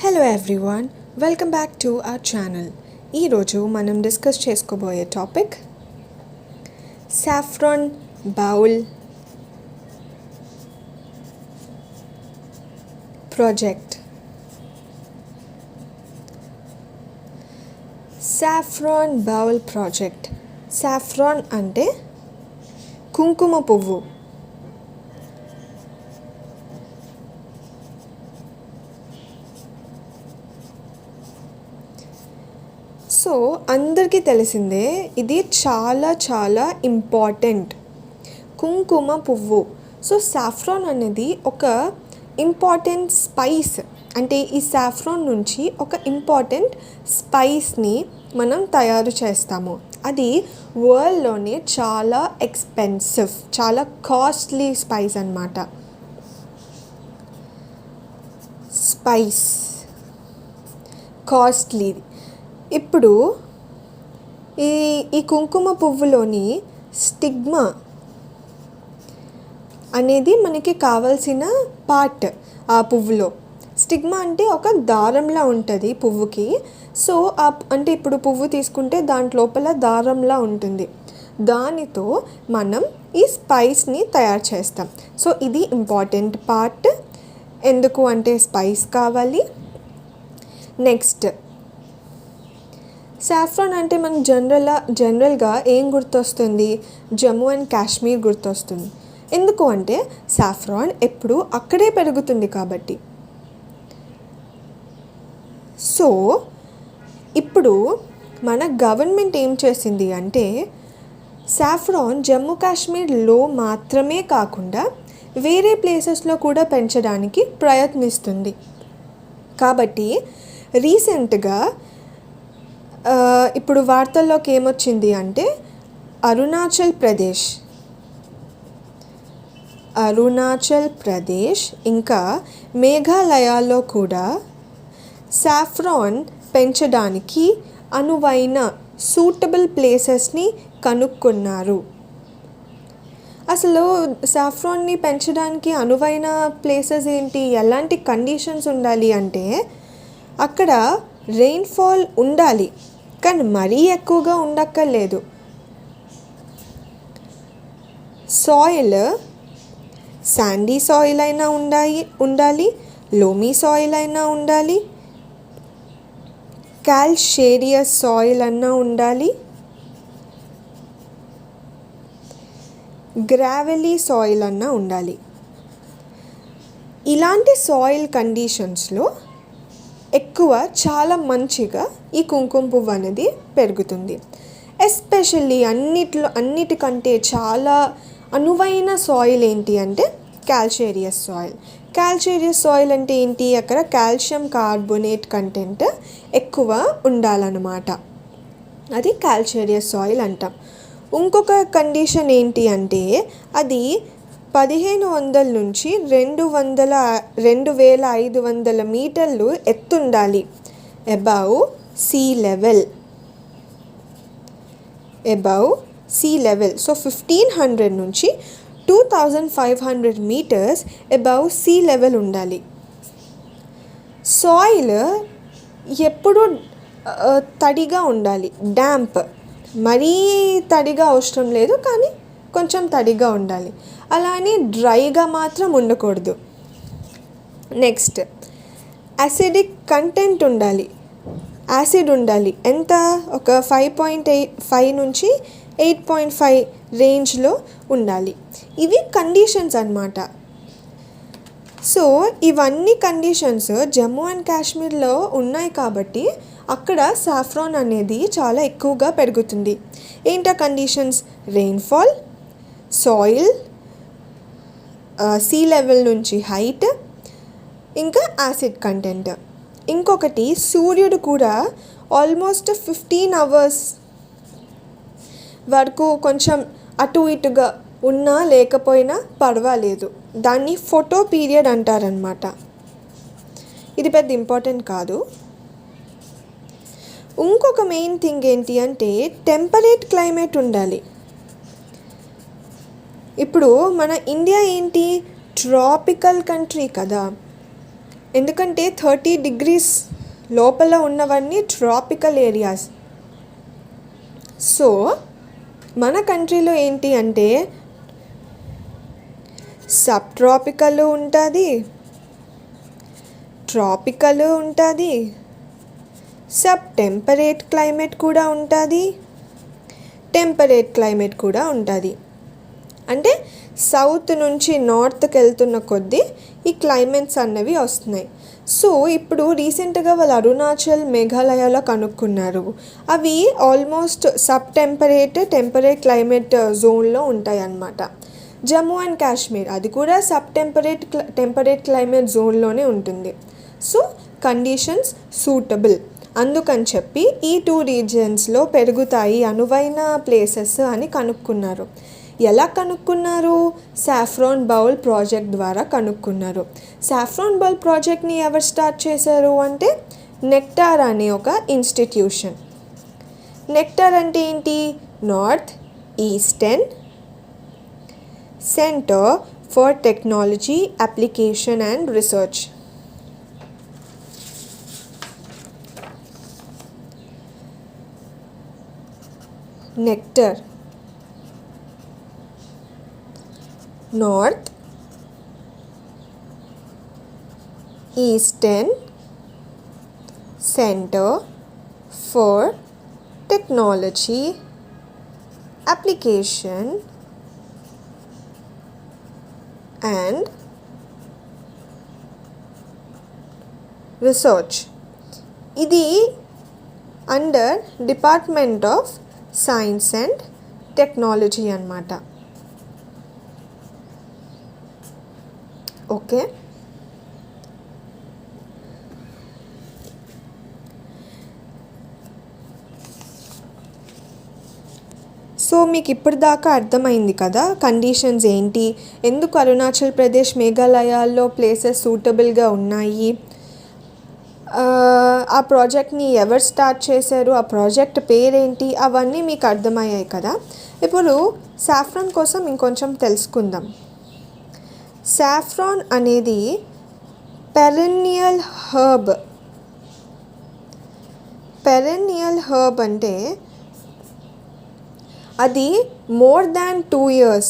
Hello everyone, welcome back to our channel. ఈరోజు మనం discuss చేసుకోబోయే topic saffron bowl project. Saffron bowl project. Saffron అంటే కుంకుమ పువ్వు. సో అందరికీ తెలిసిందే, ఇది చాలా చాలా ఇంపార్టెంట్ కుంకుమ పువ్వు. సో సాఫ్రాన్ అనేది ఒక ఇంపార్టెంట్ స్పైస్. అంటే ఈ సాఫ్రాన్ నుంచి ఒక ఇంపార్టెంట్ స్పైస్ని మనం తయారు చేస్తాము. అది వరల్డ్లోనే చాలా ఎక్స్పెన్సివ్, చాలా కాస్ట్లీ స్పైస్ అన్నమాట. Spice costly. ఇప్పుడు ఈ కుంకుమ పువ్వులోని స్టిగ్మా అనేది మనకి కావాల్సిన పార్ట్. ఆ పువ్వులో స్టిగ్మా అంటే ఒక దారంలా ఉంటుంది పువ్వుకి. సో అంటే ఇప్పుడు పువ్వు తీసుకుంటే దాంట్లోపల దారంలా ఉంటుంది. దానితో మనం ఈ స్పైస్ని తయారు చేస్తాం. సో ఇది ఇంపార్టెంట్ పార్ట్. ఎందుకు అంటే స్పైస్ కావాలి. నెక్స్ట్, సాఫ్రాన్ అంటే మనకు జనరల్గా ఏం గుర్తొస్తుంది? జమ్మూ అండ్ కాశ్మీర్ గుర్తొస్తుంది. ఎందుకు అంటే సాఫ్రాన్ ఎప్పుడు అక్కడే పెరుగుతుంది కాబట్టి. సో ఇప్పుడు మన గవర్నమెంట్ ఏం చేసింది అంటే సాఫ్రాన్ జమ్మూ కాశ్మీర్లో మాత్రమే కాకుండా వేరే ప్లేసెస్లో కూడా పెంచడానికి ప్రయత్నిస్తుంది. కాబట్టి రీసెంట్గా ఇప్పుడు వార్తల్లోకి ఏమొచ్చింది అంటే అరుణాచల్ ప్రదేశ్ ఇంకా మేఘాలయాల్లో కూడా సాఫ్రాన్ పెంచడానికి అనువైన సూటబుల్ ప్లేసెస్ని కనుక్కున్నారు. అసలు సాఫ్రాన్ని పెంచడానికి అనువైన ప్లేసెస్ ఏంటి? ఎలాంటి కండిషన్స్ ఉండాలి అంటే అక్కడ రెయిన్ఫాల్ ఉండాలి, కానీ మరీ ఎక్కువగా ఉండక్కర్లేదు. సాయిల్ శాండీ సాయిల్ అయినా ఉండాలి, లోమీ సాయిల్ అయినా ఉండాలి, కాల్షేరియస్ సాయిల్ అన్నా ఉండాలి, గ్రావెలీ సాయిల్ అన్నా ఉండాలి. ఇలాంటి సాయిల్ కండిషన్స్లో చాలా మంచిగా ఈ కుంకుమ పువ్వు అనేది పెరుగుతుంది. ఎస్పెషల్లీ అన్నిటికంటే చాలా అనువైన సాయిల్ ఏంటి అంటే కాల్షేరియస్ సాయిల్. కాల్షేరియస్ సాయిల్ అంటే ఏంటి? అక్కడ కాల్షియం కార్బోనేట్ కంటెంట్ ఎక్కువ ఉండాలన్నమాట. అది కాల్షేరియస్ సాయిల్ అంటాం. ఇంకొక కండిషన్ ఏంటి అంటే అది 1500 నుంచి 2500 మీటర్లు ఎత్తుండాలి. Above sea level. సో 1500 నుంచి 2500 మీటర్స్ అబౌవ్ సీ లెవెల్ ఉండాలి. సాయిల్ ఎప్పుడు తడిగా ఉండాలి, డ్యాంప్. మరీ తడిగా అవసరం లేదు, కానీ కొంచెం తడిగా ఉండాలి. అలానే డ్రైగా మాత్రం ఉండకూడదు. నెక్స్ట్, యాసిడిక్ కంటెంట్ ఉండాలి. యాసిడ్ ఉండాలి. ఎంత? ఒక 5.5 నుంచి 8.5 రేంజ్లో ఉండాలి. ఇవి కండిషన్స్ అన్నమాట. సో ఇవన్నీ కండిషన్స్ జమ్మూ అండ్ కాశ్మీర్లో ఉన్నాయి కాబట్టి అక్కడ సాఫ్రాన్ అనేది చాలా ఎక్కువగా పెరుగుతుంది. ఏంటా conditions? Rainfall, soil, sea level నుంచి హైట్, ఇంకా యాసిడ్ కంటెంట్. ఇంకొకటి, సూర్యుడు కూడా ఆల్మోస్ట్ 15 hours వరకు కొంచెం అటు ఇటుగా ఉన్నా లేకపోయినా పర్వాలేదు. దాన్ని ఫోటో పీరియడ్ అంటారనమాట. ఇది పెద్ద ఇంపార్టెంట్ కాదు. ఇంకొక మెయిన్ థింగ్ ఏంటి అంటే టెంపరేట్ క్లైమేట్ ఉండాలి. ఇప్పుడు మన ఇండియా ఏంటి? ట్రాపికల్ కంట్రీ కదా. ఎందుకంటే 30 డిగ్రీస్ లోపల ఉన్నవన్నీ ట్రాపికల్ ఏరియాస్. సో మన కంట్రీలో ఏంటి అంటే సబ్ ట్రాపికల్ ఉంటుంది, ట్రాపికల్ ఉంటుంది, సబ్ టెంపరేట్ క్లైమేట్ కూడా ఉంటుంది, టెంపరేట్ క్లైమేట్ కూడా ఉంటుంది. అంటే సౌత్ నుంచి నార్త్కి వెళ్తున్న కొద్దీ ఈ క్లైమేట్స్ అన్నవి వస్తున్నాయి. సో ఇప్పుడు రీసెంట్గా వాళ్ళు అరుణాచల్, మేఘాలయలో కనుక్కున్నారు. అవి ఆల్మోస్ట్ సబ్ టెంపరేట్ క్లైమేట్ జోన్లో ఉంటాయి అన్నమాట. జమ్మూ అండ్ కాశ్మీర్ అది కూడా సబ్ టెంపరేట్ క్లైమేట్ జోన్లోనే ఉంటుంది. సో కండిషన్స్ సూటబుల్, అందుకని చెప్పి ఈ 2 రీజియన్స్లో పెరుగుతాయి అనువైన ప్లేసెస్ అని కనుక్కున్నారు. ఎలా కనుక్కున్నారు? సాఫ్రాన్ బౌల్ ప్రాజెక్ట్ ద్వారా కనుక్కున్నారు. సాఫ్రాన్ బౌల్ ప్రాజెక్ట్ని ఎవరు స్టార్ట్ చేశారు అంటే నెక్టార్ అనే ఒక ఇన్స్టిట్యూషన్. నెక్టార్ అంటే ఏంటి? North Eastern Centre for Technology Application and Research. NECTAR North Eastern Centre for Technology Application and Research. ఇది under department of science and technology అన్నమాట. ఓకే, సో మీకు ఇప్పుడు దాకా అర్థమైంది కదా కండిషన్స్ ఏంటి, ఎందుకు అరుణాచల్ ప్రదేశ్, మేఘాలయాల్లో ప్లేసెస్ సూటబుల్గా ఉన్నాయి, ఆ ప్రాజెక్ట్ని ఎవరు స్టార్ట్ చేశారు, ఆ ప్రాజెక్ట్ పేరేంటి, అవన్నీ మీకు అర్థమయ్యాయి కదా. ఇప్పుడు సాఫ్రాన్ కోసం ఇంకొంచెం తెలుసుకుందాం. సాఫ్రాన్ అనేది పెరెన్నియల్ హర్బ్. పెరెన్నియల్ హర్బ్ అంటే అది మోర్ దాన్ 2 years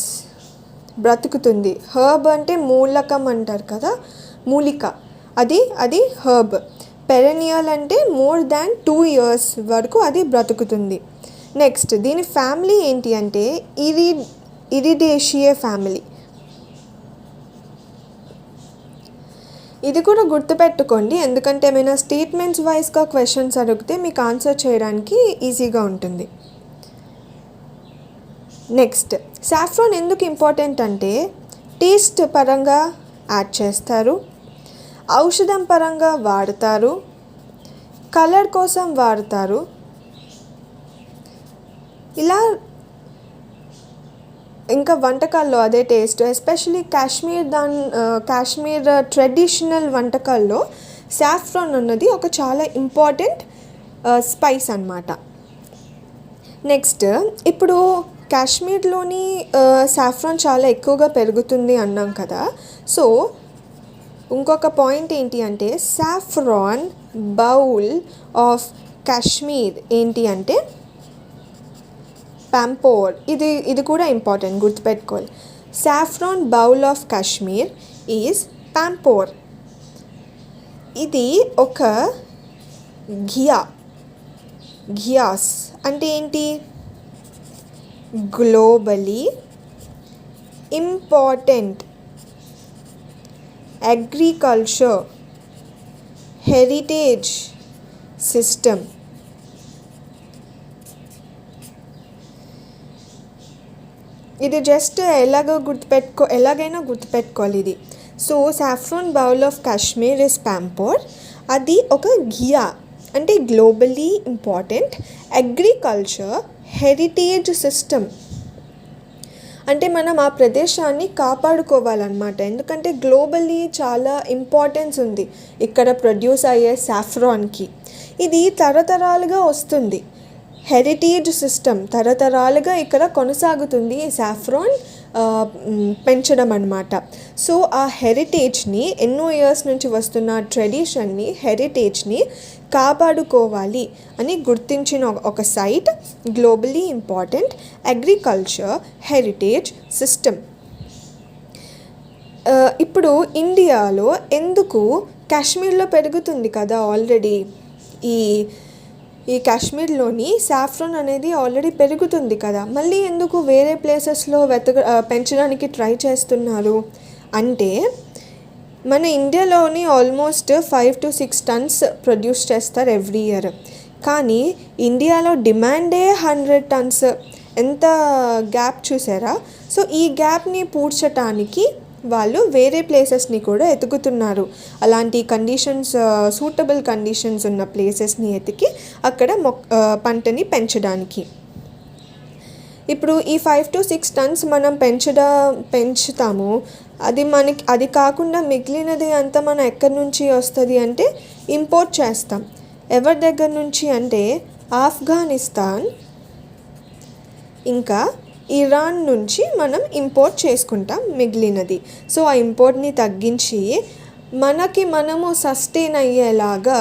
బ్రతుకుతుంది. హర్బ్ అంటే మూలకం అంటారు కదా, మూలిక, అది హర్బ్. పెరెన్నియల్ అంటే మోర్ దాన్ 2 years వరకు అది బ్రతుకుతుంది. నెక్స్ట్ దీని ఫ్యామిలీ ఏంటి అంటే ఇరిడేషియే ఫ్యామిలీ. ఇది కూడా గుర్తుపెట్టుకోండి, ఎందుకంటే ఏమైనా స్టేట్మెంట్స్ వైజ్గా క్వశ్చన్స్ అడిగితే మీకు ఆన్సర్ చేయడానికి ఈజీగా ఉంటుంది. నెక్స్ట్ సాఫ్రాన్ ఎందుకు ఇంపార్టెంట్ అంటే టేస్ట్ పరంగా యాడ్ చేస్తారు, ఔషధం పరంగా వాడతారు, కలర్ కోసం వాడతారు. ఇలా ఇంకా వంటకాల్లో అదే టేస్ట్, ఎస్పెషలీ కాశ్మీర్ ట్రెడిషనల్ వంటకాల్లో సాఫ్రాన్ అన్నది ఒక చాలా ఇంపార్టెంట్ స్పైస్ అన్నమాట. నెక్స్ట్ ఇప్పుడు కాశ్మీర్లోని సాఫ్రాన్ చాలా ఎక్కువగా పెరుగుతుంది అన్నాం కదా. సో ఇంకొక పాయింట్ ఏంటి అంటే సాఫ్రాన్ బౌల్ ఆఫ్ కాశ్మీర్ ఏంటి అంటే పాంపోర్. ఇది కూడా ఇంపార్టెంట్, గుర్తుపెట్టుకోవాలి. Saffron bowl of Kashmir is Pampore. ఇది ఒక ఘియాస్ అంటే ఏంటి? Globally important agriculture heritage system. ఇది జస్ట్ ఎలాగైనా గుర్తుపెట్టుకోవాలి ఇది. So saffron bowl of Kashmir is Pampore. అది ఒక ఘియా అంటే globally important agriculture heritage system. అంటే మనం ఆ ప్రదేశాన్ని కాపాడుకోవాలన్నమాట, ఎందుకంటే గ్లోబలీ చాలా ఇంపార్టెన్స్ ఉంది ఇక్కడ ప్రొడ్యూస్ అయ్యే సాఫ్రాన్కి. ఇది తరతరాలుగా వస్తుంది, హెరిటేజ్ సిస్టమ్ తరతరాలుగా ఇక్కడ కొనసాగుతుంది ఈ సాఫ్రాన్ పెంచడం అన్నమాట. సో ఆ హెరిటేజ్ని, ఎన్నో ఇయర్స్ నుంచి వస్తున్న ట్రెడిషన్ని, హెరిటేజ్ని కాపాడుకోవాలి అని గుర్తించిన ఒక site globally important agriculture heritage system. ఇప్పుడు ఇండియాలో ఎందుకు కాశ్మీర్లో పెరుగుతుంది కదా ఆల్రెడీ, ఈ కాశ్మీర్లోని సాఫ్రాన్ అనేది ఆల్రెడీ పెరుగుతుంది కదా, మళ్ళీ ఎందుకు వేరే ప్లేసెస్లో పెంచడానికి ట్రై చేస్తున్నారు అంటే, మన ఇండియాలోని ఆల్మోస్ట్ 5 to 6 tons ప్రొడ్యూస్ చేస్తారు ఎవ్రీ ఇయర్. కానీ ఇండియాలో డిమాండే 100 tons. ఎంత గ్యాప్ చూసారా? సో ఈ గ్యాప్ని పూడ్చడానికి వాళ్ళు వేరే ప్లేసెస్ని కూడా ఎతుకుతున్నారు. అలాంటి కండిషన్స్, సూటబుల్ కండిషన్స్ ఉన్న ప్లేసెస్ని ఎతికి అక్కడ పంటని పెంచడానికి. ఇప్పుడు ఈ 5 to 6 tons మనం పెంచుతాము. అది కాకుండా మిగిలినది అంతా మనం ఎక్కడి నుంచి వస్తుంది అంటే ఇంపోర్ట్ చేస్తాం. ఎవరి దగ్గర నుంచి అంటే ఆఫ్ఘనిస్తాన్ ఇంకా ఇరాన్ నుంచి మనం ఇంపోర్ట్ చేసుకుంటాం మిగిలినది. సో ఆ ఇంపోర్ట్ని తగ్గించి మనము సస్టైన్ అయ్యేలాగా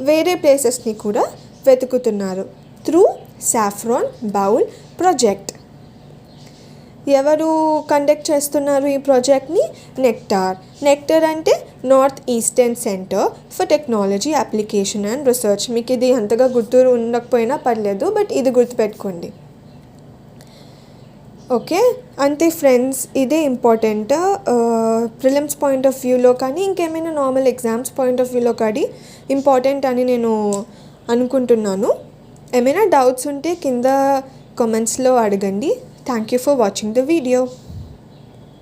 వేరే ప్లేసెస్ని కూడా వెతుకుతున్నారు త్రూ సాఫ్రాన్ బౌల్ ప్రాజెక్ట్. ఎవరు కండక్ట్ చేస్తున్నారు ఈ ప్రాజెక్ట్ని? నెక్టార్ అంటే north Eastern Centre for Technology Application and research. మీకు ఇది అంతగా గుర్తు ఉండకపోయినా పర్లేదు, బట్ ఇది గుర్తుపెట్టుకోండి. ఓకే, అంతే ఫ్రెండ్స్, ఇదే ఇంపార్టెంట్. ప్రిలిమ్స్ పాయింట్ ఆఫ్ వ్యూలో కానీ ఇంకేమైనా నార్మల్ ఎగ్జామ్స్ పాయింట్ ఆఫ్ వ్యూలో కానీ ఇంపార్టెంట్ అని నేను అనుకుంటున్నాను. ఏమైనా డౌట్స్ ఉంటే కింద కామెంట్స్లో అడగండి. Thank you for watching the video.